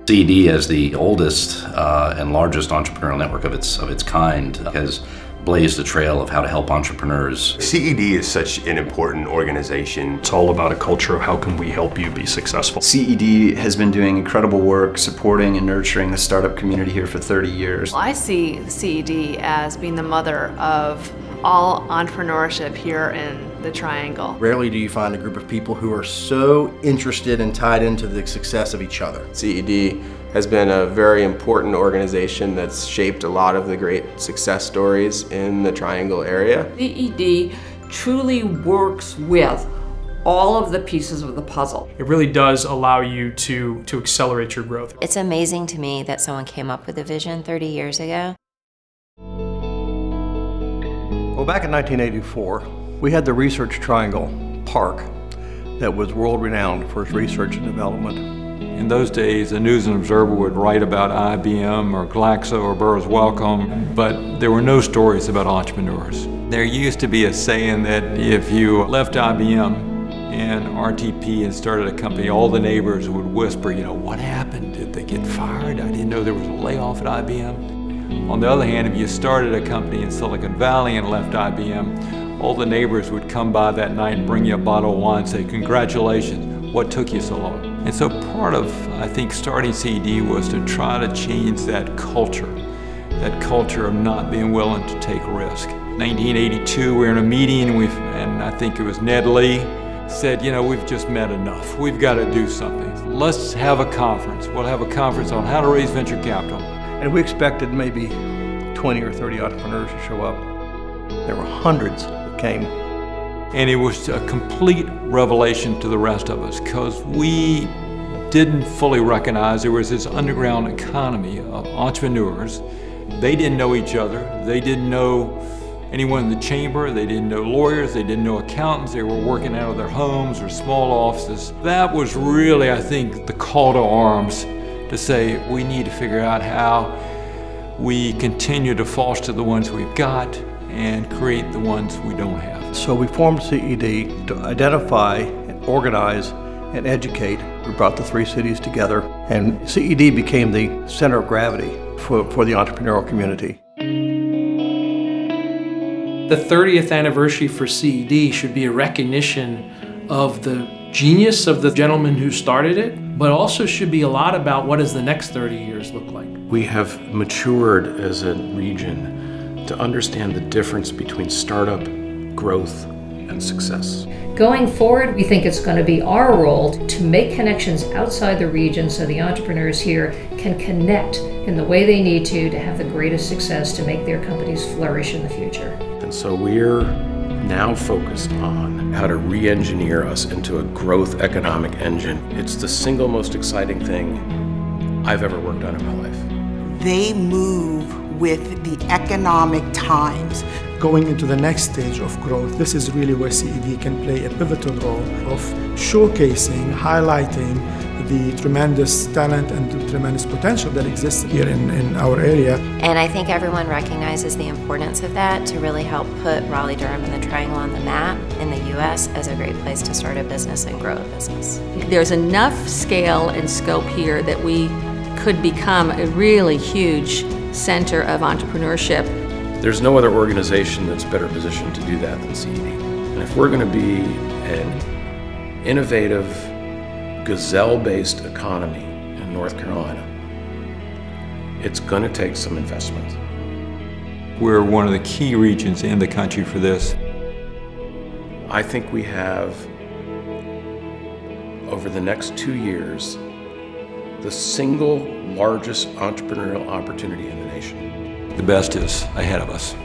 CED, as the oldest and largest entrepreneurial network of its kind, has blazed a trail of how to help entrepreneurs. CED is such an important organization. It's all about a culture of how can we help you be successful. CED has been doing incredible work supporting and nurturing the startup community here for 30 years. I see CED as being the mother of all entrepreneurship here in the Triangle. Rarely do you find a group of people who are so interested and tied into the success of each other. CED has been a very important organization that's shaped a lot of the great success stories in the Triangle area. CED truly works with all of the pieces of the puzzle. It really does allow you to accelerate your growth. It's amazing to me that someone came up with a vision 30 years ago. Well, back in 1984, we had the Research Triangle Park that was world-renowned for its research and development. In those days, the News and Observer would write about IBM or Glaxo or Burroughs Wellcome, but there were no stories about entrepreneurs. There used to be a saying that if you left IBM and RTP and started a company, all the neighbors would whisper, you know, what happened? Did they get fired? I didn't know there was a layoff at IBM. On the other hand, if you started a company in Silicon Valley and left IBM, all the neighbors would come by that night and bring you a bottle of wine and say, congratulations, what took you so long? And so part of, I think, starting CED was to try to change that culture of not being willing to take risk. 1982, we were in a meeting and I think it was Ned Lee said, you know, we've just met enough. We've got to do something. Let's have a conference. We'll have a conference on how to raise venture capital. And we expected maybe 20 or 30 entrepreneurs to show up. There were hundreds that came. And it was a complete revelation to the rest of us because we didn't fully recognize there was this underground economy of entrepreneurs. They didn't know each other. They didn't know anyone in the chamber. They didn't know lawyers. They didn't know accountants. They were working out of their homes or small offices. That was really, I think, the call to arms to say we need to figure out how we continue to foster the ones we've got and create the ones we don't have. So we formed CED to identify, and organize, and educate. We brought the three cities together, and CED became the center of gravity for the entrepreneurial community. The 30th anniversary for CED should be a recognition of the genius of the gentleman who started it, but also should be a lot about what does the next 30 years look like. We have matured as a region to understand the difference between startup, growth, and success. Going forward, we think it's going to be our role to make connections outside the region so the entrepreneurs here can connect in the way they need to have the greatest success to make their companies flourish in the future. And so we're now focused on how to re-engineer us into a growth economic engine. It's the single most exciting thing I've ever worked on in my life. They move with the economic times. Going into the next stage of growth, this is really where CED can play a pivotal role of showcasing, highlighting the tremendous talent and the tremendous potential that exists here in our area. And I think everyone recognizes the importance of that to really help put Raleigh-Durham and the Triangle on the map in the U.S. as a great place to start a business and grow a business. There's enough scale and scope here that we could become a really huge center of entrepreneurship. There's no other organization that's better positioned to do that than CED. And if we're going to be an innovative, gazelle-based economy in North Carolina, it's going to take some investment. We're one of the key regions in the country for this. I think we have, over the next 2 years, the single largest entrepreneurial opportunity in the nation. The best is ahead of us.